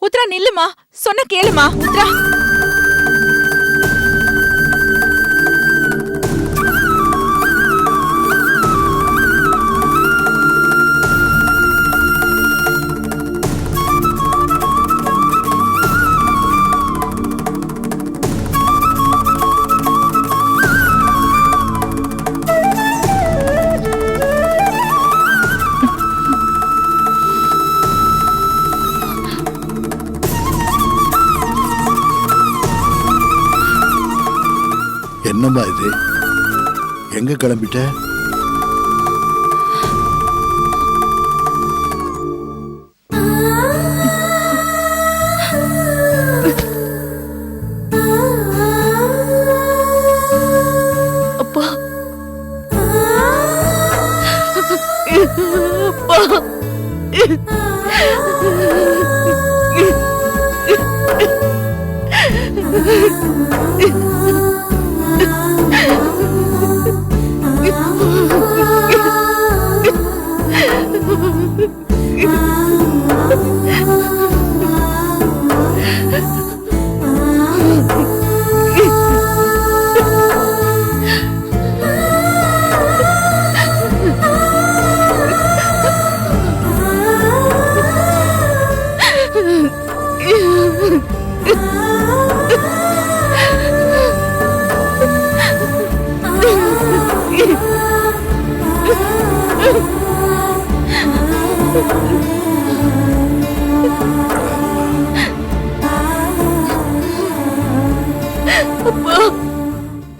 உத்ரா நில்லுமா, சொன்ன கேளுமா உத்ரா. என்னம்மா இது, எங்க கிளம்பிட்ட? அப்பா அப்பா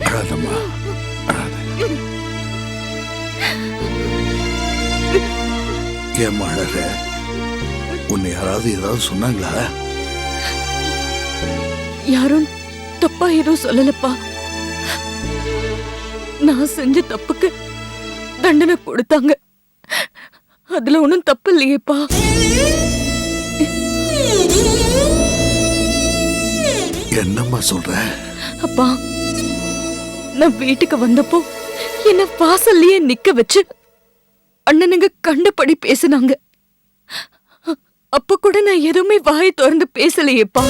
அழாதம்மா, அழாத. ஏம்மா அழற? உன்னை யாராவது ஏதாவது சொன்னாங்களா? யாரும் தப்பா எதுவும் சொல்லலப்பா. நான் செஞ்ச தப்புக்கு தண்டனை கொடுத்தாங்க. அதுல ஒண்ணும் தப்பு இல்லையேப்பா. என்னம்மா சொல்ற? அப்பா, நான் வீட்டுக்கு வந்தப்போ என்ன வாசல்லயே நிக்க வச்சு அண்ணனுங்க கண்டபடி பேசினாங்க. அப்ப கூட நான் எதுவுமே வாயை திறந்து பேசலையேப்பா.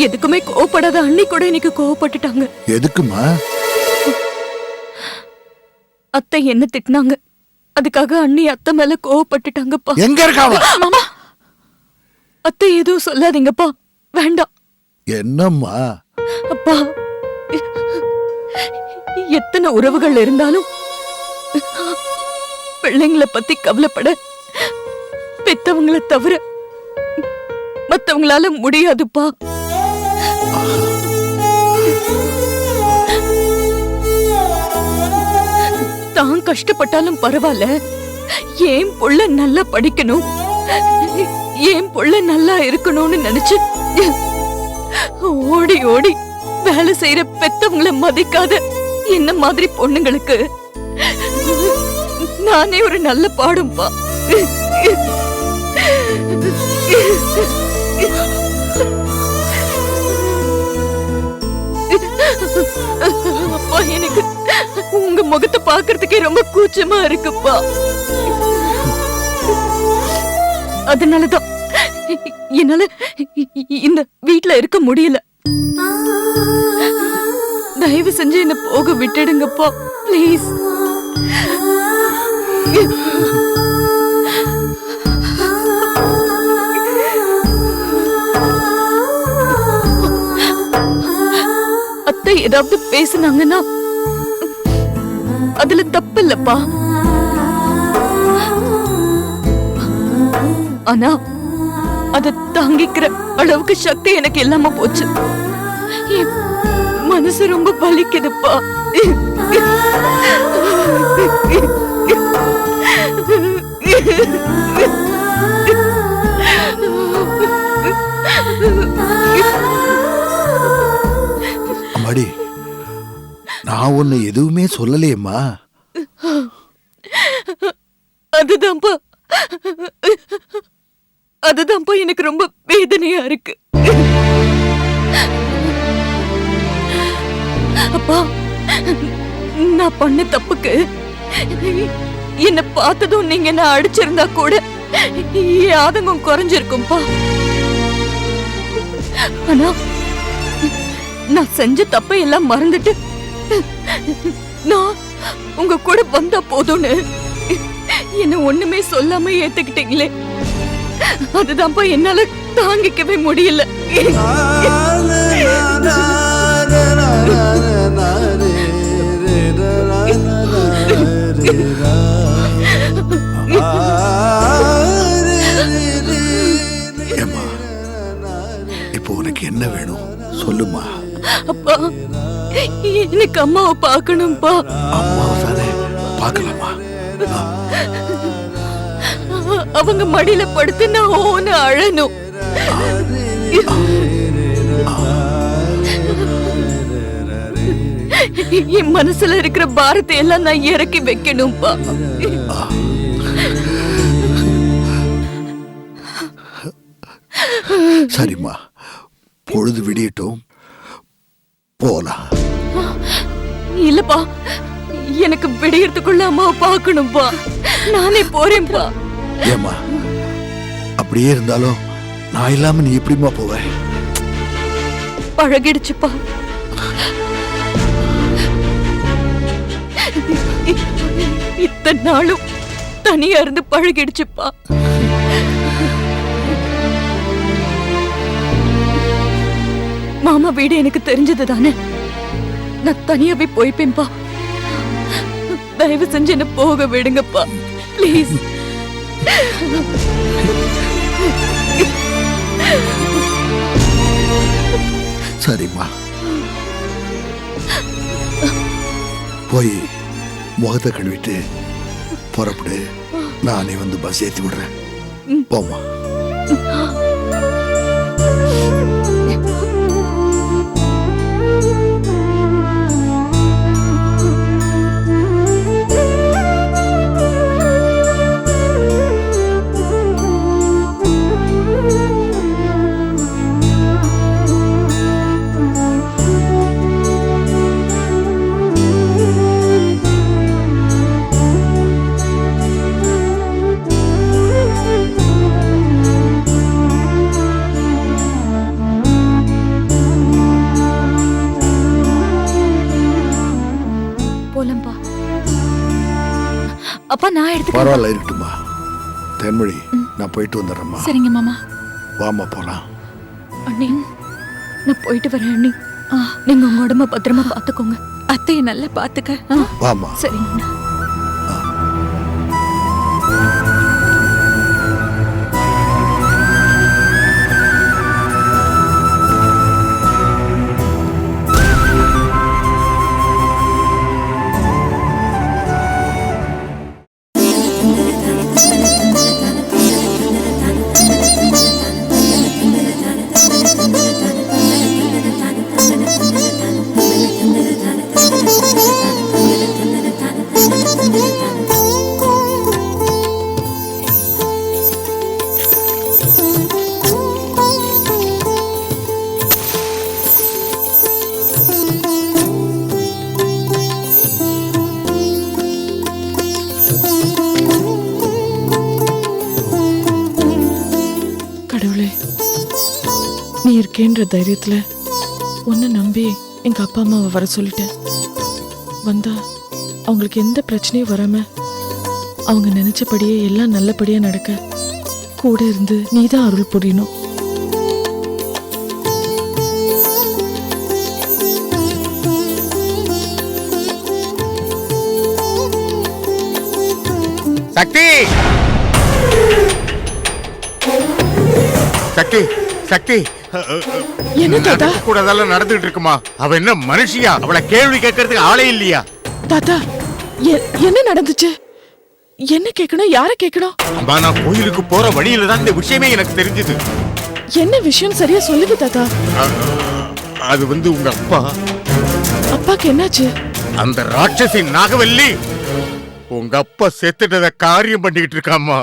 எதுக்குமே கோவப்படாத அண்ணி கூட எனக்கு கோவப்பட்டுட்டாங்க. எதுக்குமா? அத்தை என்ன திட்டினாங்க, அதுக்காக அண்ணி அத்தை மேல கோவப்பட்டுட்டாங்கப்பா. எங்க இருக்காவ? மாமா, அத்தை எதுவும் சொல்லாதீங்கப்பா, வேண்டாம். என்னம்மா? அப்பா, எத்தனை உறவுகள் இருந்தாலும் பிள்ளைங்களை பத்தி கவலைப்பட பெத்தவங்களை தவிர மத்தவங்களால முடியாதுப்பா. தான் கஷ்டப்பட்டாலும் பரவாயில்ல, ஏன் புள்ள நல்லா படிக்கணும், ஏன் புள்ள நல்லா இருக்கணும்னு நினைச்சு ஓடி ஓடி வேலை செய்யற பெத்தவங்களை மதிக்காத என்ன மாதிரி பொண்ணுங்களுக்கு நானே ஒரு நல்ல பாடும்பா. அப்பா, எனக்கு உங்க முகத்தை பாக்குறதுக்கே ரொம்ப கூச்சமா இருக்குப்பா. அதனாலதான் என்னால இந்த வீட்ல இருக்க முடியல. தயவு செஞ்சு என்ன போக விட்டுடுங்கப்பா, பிளீஸ். அத்தை ஏதாவது பேசுனாங்கன்னா அதுல தப்பு இல்லப்பா. ஆனா அத தாங்கிக்கிற அளவுக்கு சக்தி எனக்கு இல்லாம போச்சு. என் மனசு ரொம்ப வலிக்குதுப்பா. அம்மாடி, நான் உன்னை எதுவுமே சொல்லலையேம்மா. அதுதான்ப்பா எனக்கு ரொம்ப வேதனையா இருக்கு. அப்பா, நான் பண்ண தப்புக்கு என்ன பார்த்ததும் நீங்க என்ன அடிச்சிருந்தா கூட என் ஆதங்கம் குறைஞ்சிருக்கும்பா. ஆனா நான் செஞ்ச தப்பை எல்லாம் மறந்துட்டு நான் உங்க கூட வந்தா போதும்னு என்ன ஒண்ணுமே சொல்லாம ஏத்துக்கிட்டீங்களே, அதுதான்ப்பா என்னால தாங்கிக்கவே முடியல. ஏம்மா, இப்போ உனக்கு என்ன வேணும் சொல்லுமா. அப்பா, எனக்கு அம்மாவை பார்க்கணும்பா. அம்மாவை தானே பார்க்கலாமா? அவங்க மடியில படுத்து நான் ஓன்னு அழணும். என் மனசுல இருக்கிற பாரத்தை எல்லாம் நான் இறக்கி வைக்கணும்பா. சரிம்மா, பொழுது விடியட்டும், போலாம். இல்லப்பா, எனக்கு விடியறதுக்குள்ள அம்மாவை பார்க்கணும்பா. நானே போறேன்பா. ஏம்மா, அப்படியே இருந்தாலும் நான் இல்லாம நீ எப்படிமா போவ? பழகிடுச்சுப்பா. இத்தனை நாளும் தனியா இருந்து பழகிடுச்சுப்பா. மாமா வீடு எனக்கு தெரிஞ்சது தானே, நான் தனியாவே போய்ப்பேன்பா. தயவு செஞ்சு என்ன போக விடுங்கப்பா, பிளீஸ். சரிம்மா, போய் முகத்தை கழுவிட்டு புறப்படு. நானே வந்து பஸ் ஏத்தி விடுறேன். போமா. அப்பா, நான் எடுத்து. பரவாயில்ல, இருக்கட்டுமா. தென்மொழி, நான் போயிட்டு வந்துடுறேம்மா. சரிங்க மாமா. வாமா போலாம். அண்ணி, நான் போயிட்டு வரேன் அண்ணி. நீங்க உங்க உடம்ப பத்திரமா பாத்துக்கோங்க. அத்தையை நல்லா பாத்துக்க. வாமா. சரிங்க. நீ இருக்கேன்ற தைரியத்துல உன்னை நம்பி எங்க அப்பா அம்மாவை வர சொல்லிட்டேன். வந்தா அவங்களுக்கு எந்த பிரச்சனையும் வராம அவங்க நினைச்சபடியே எல்லாம் நல்லபடியா நடக்க கூட இருந்து நீதான் அருள் புரியணும். சக்தி, சக்தி, சக்தி, என்ன தாத்தா கூட அதெல்லாம் நடந்துட்டு இருக்குமா? அவ என்ன மனுஷியா? அவளை கேள்வி கேட்கறதுக்கு ஆளே இல்லையா? தாத்தா, என்ன நடந்துச்சு? என்ன கேட்கணும்? யார கேட்கணும்? அம்மா, நான் கோயிலுக்கு போற வழியில தான் இந்த விஷயமே எனக்கு தெரிஞ்சது. என்ன விஷயம் சரியா சொல்லுங்க தாத்தா. அது வந்து உங்க அப்பா. அப்பாக்கு என்னாச்சு? அந்த ராட்சசி நாகவல்லி உங்க அப்பா செத்துட்டத காரியம் பண்ணிக்கிட்டு இருக்காமா.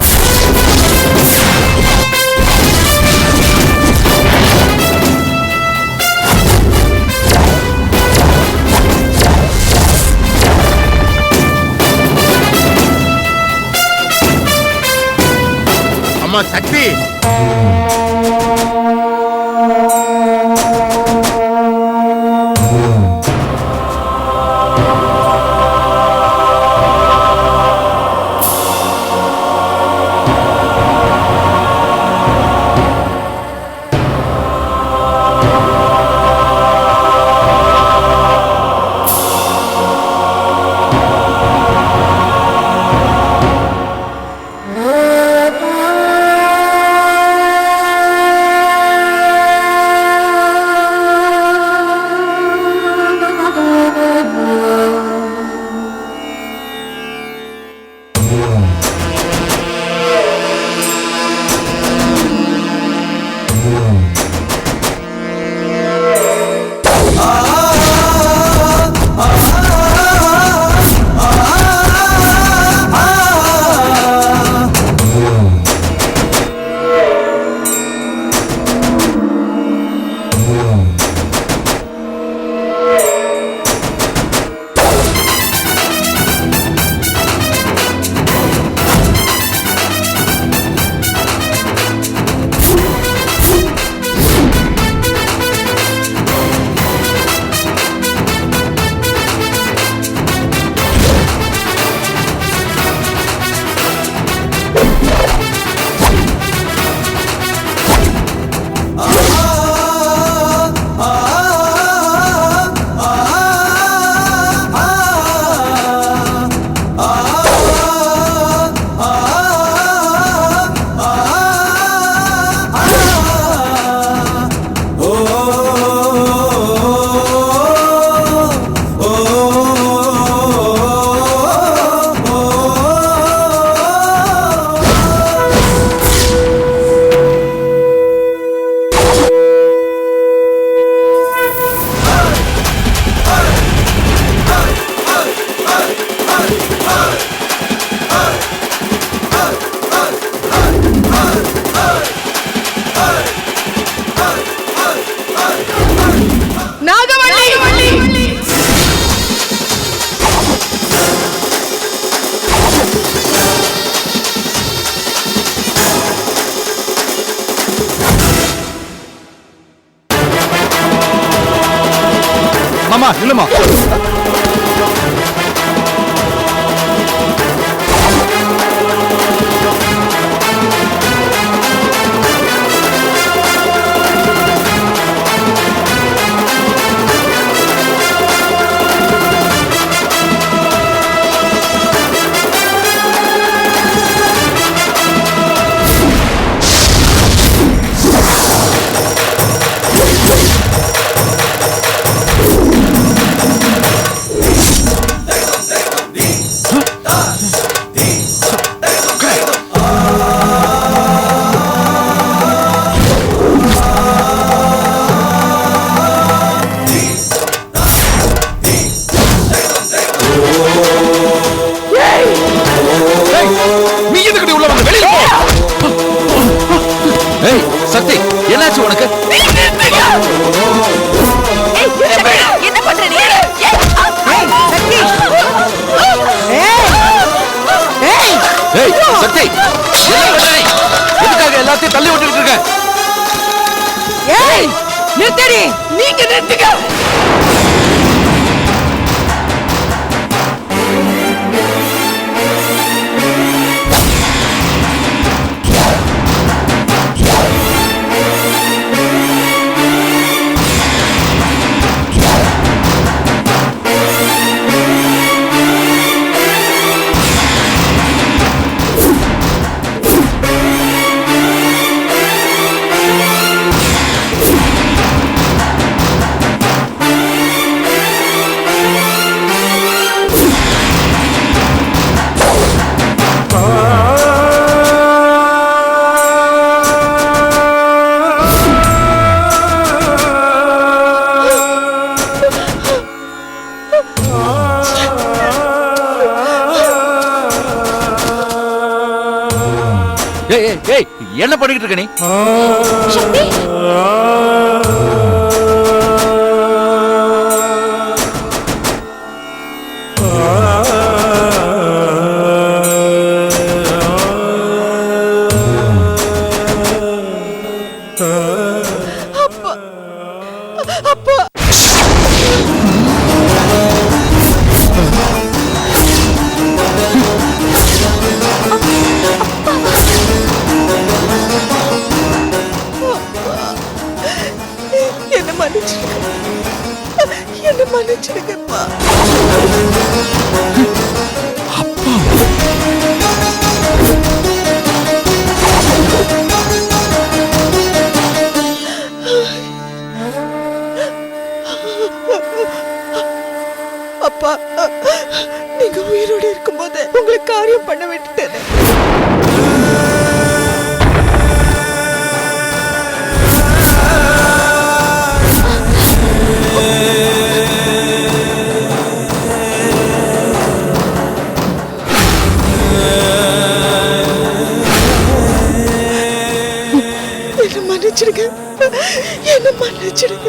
மாமா இல்லம்மா. சக்தி என்னாச்சு உனக்கு? என்ன பண்ற நீ? சக்தி எதுக்காக எல்லாத்தையும் தள்ளி விட்டுட்டு இருக்க? நிறுத்தடி, நீங்க நிறுத்துங்க. என்ன பண்ணிட்டு இருக்க நீ? என்ன மன்னிச்சிடுங்கப்பா. அப்பா, நீங்க உயிரோடு இருக்கும்போது உங்களுக்கு காரியம் பண்ண விட்டுட்டேன். என்ன மன்னிச்சிடுங்க.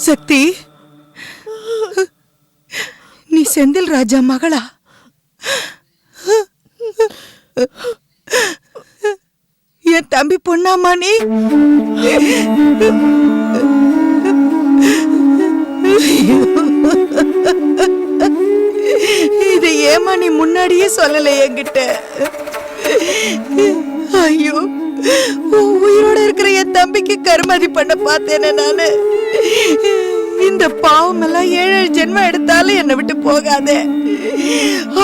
சக்தி, நீ செந்தில் ராஜா மகளா? என் தம்பி பொண்ணாமா நீ? இதை ஏமா நீ முன்னாடியே சொல்லல என்கிட்ட? ஐயோ, உயிரோட இருக்கிற என் தம்பிக்கு கருமாதி பண்ண பார்த்தேனே நானு. இந்த பாவம் எல்லாம் 7 ஜென்மம் எடுத்தாலும் என்னை விட்டு போகாதே.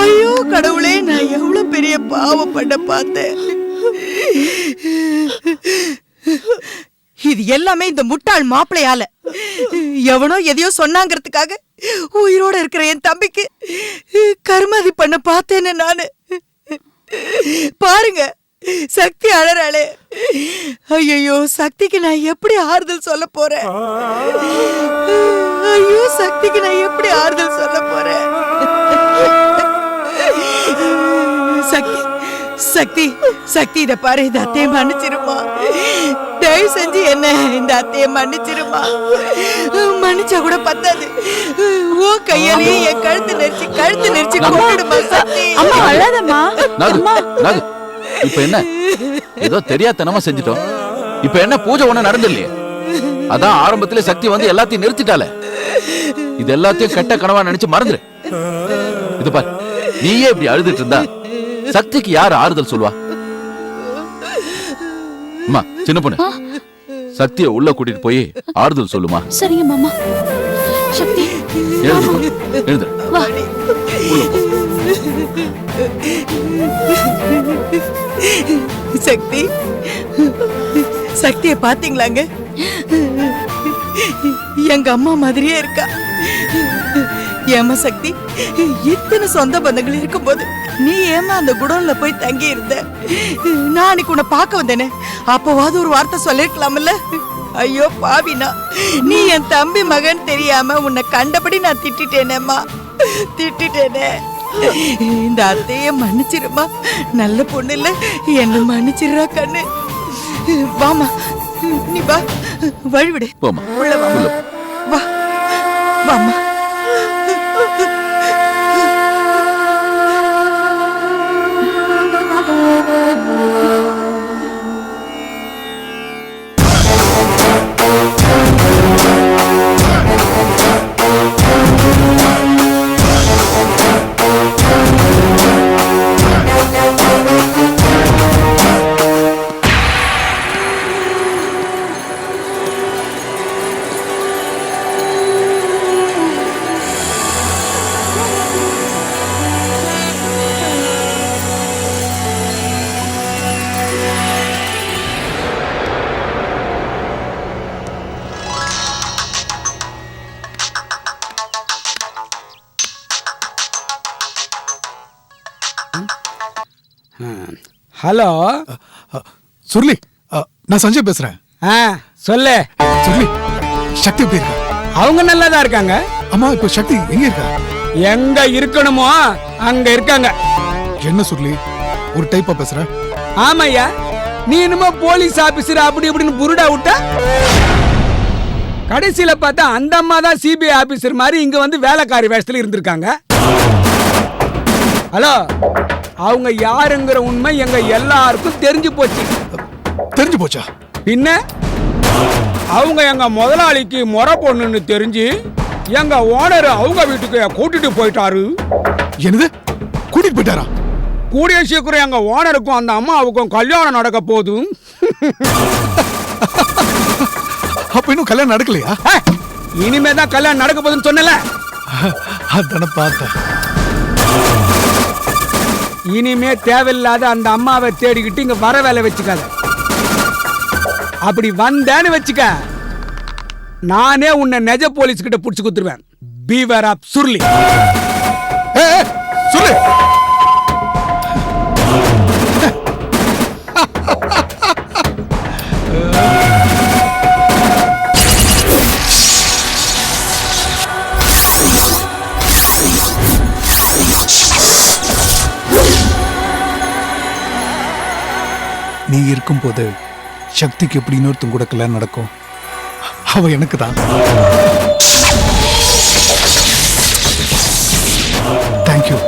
ஐயோ கடவுளே, நான் எவ்வளவு பெரிய பாவம் பண்ண பார்த்தேன். இது எல்லாமே இந்த முட்டாள் மாப்பிளையால. எவனோ எதையோ சொன்னாங்கிறதுக்காக உயிரோட இருக்கிற என் தம்பிக்கு கருமாதி பண்ண பார்த்தேனே நானு. பாருங்க, சக்தி அழறாளே. ஐயோ, சக்திக்கு நான் எப்படி ஆறுதல் சொல்ல போறேன்? ஐயோ, சக்திக்கு நான் எப்படி ஆறுதல் சொல்ல போறேன்? சக்தி, சக்தி, சக்தி, இத பாரு, இந்த அத்தையை மன்னிச்சிருமா. தயவு செஞ்சு என்ன இந்த அத்தையை மன்னிச்சிருமா. மன்னிச்சா கூட பத்தாது, ஓ கையாலேயே என் கழுத்து நெரிச்சு கொண்டுடுமா. சக்தி, அம்மா அழாதம்மா. இப்ப என்ன, ஏதோ தெரியாதனமா செஞ்சிட்டோம். இப்ப என்ன, பூஜை ஒண்ணு நடந்தில்லையே? அதான் ஆரம்பத்திலே சக்தி வந்து எல்லாத்தையும் நிறுத்திட்டால. இது எல்லாத்தையும் கெட்ட கனவா நினைச்சு மறந்துரு. இது பாரு, நீயே இப்படி அழுதுட்டு இருந்தா சக்திக்கு யார் ஆறுதல் சொல்லுவா? அம்மா, சின்ன பொண்ணு, சக்தியை உள்ள கூட்டிட்டு போய் ஆறுதல் சொல்லுமா. சரிங்க மாமா. சக்தி, எழுந்து வா. உள்ள போ. சக்தி, சக்தியை பாத்தீங்களாங்க? எங்க அம்மா மாதிரியே இருக்கா. ஏமா சக்தி, இத்தனை சொந்த பந்தங்கள் இருக்கும் போது நீ ஏமா அந்த குடோன்ல போய் தங்கி இருந்த? நான் அன்னைக்கு உன்னை பார்க்க வந்தேனே, அப்பவாது ஒரு வார்த்தை சொல்லிருக்கலாம்ல. ஐயோ பாவினா, நீ என் தம்பி மகன் தெரியாம உன்னை கண்டபடி நான் திட்டிட்டேனேம்மா, திட்டிட்டேனே. இந்த அத்தைய மன்னிச்சிருமா, நல்ல பொண்ணு இல்ல, என்ன மன்னிச்சிடுறா கண்ணு. வாமா, நீ வா, வழிவிடு. போமா, உள்ள வா, வா, வாமா. ஹலோ சுருளி, நான் சஞ்சய் பேசுறேன். சொல்லு. சுருளி, சக்தி எப்படி இருக்கா? அவங்க நல்லா தான் இருக்காங்க. அம்மா, இப்போ சக்தி எங்க இருக்கா? எங்க இருக்கணுமோ அங்க இருக்காங்க. என்ன சுருளி, ஒரு டைப்பா பேசுற? ஆமாய்யா, நீ என்னமோ போலீஸ் ஆபீசர் அப்படி இப்படின்னு புருடா விட்டா, கடைசியில பார்த்தா அந்த அம்மா தான் சிபிஐ ஆபீசர் மாதிரி இங்க வந்து வேலைக்காரி வேஷத்துல இருந்திருக்காங்க. ஹலோ, அவங்க யாருங்கிற உண்மை எங்க எல்லாருக்கும் தெரிஞ்சு போச்சு. தெரிஞ்சு போச்சா? பின்ன அவங்க எங்க முதலாளிக்கு முறை பொண்ணுன்னு தெரிஞ்சு எங்க ஓனர் அவங்க வீட்டுக்கு கூட்டிட்டு போயிட்டாரு. என்னது, கூட்டிட்டு போயிட்டாரா? கூடிய சீக்கிரம் எங்க ஓனருக்கும் அந்த அம்மாவுக்கும் கல்யாணம் நடக்க போதும். அப்ப இன்னும் கல்யாணம் நடக்கலையா? இனிமே தான் கல்யாணம் நடக்க போகுதுன்னு சொன்னல. அதான பார்த்தேன். இனிமே தேவையில்லாத அந்த அம்மாவை தேடிக்கிட்டு இங்க வர வேலை வச்சுக்காத. அப்படி வந்தேன்னு வச்சுக்க, நானே உன்னை நெஜ போலீஸ் கிட்ட புடிச்சு குத்துருவேன். Fever app Suruli. சொல்லு. நீ இருக்கும்போது சக்திக்கு எப்படி இன்னொருத்தங்க கூட கல்யாணம் நடக்கும்? அவ எனக்கு தான். தேங்க்யூ.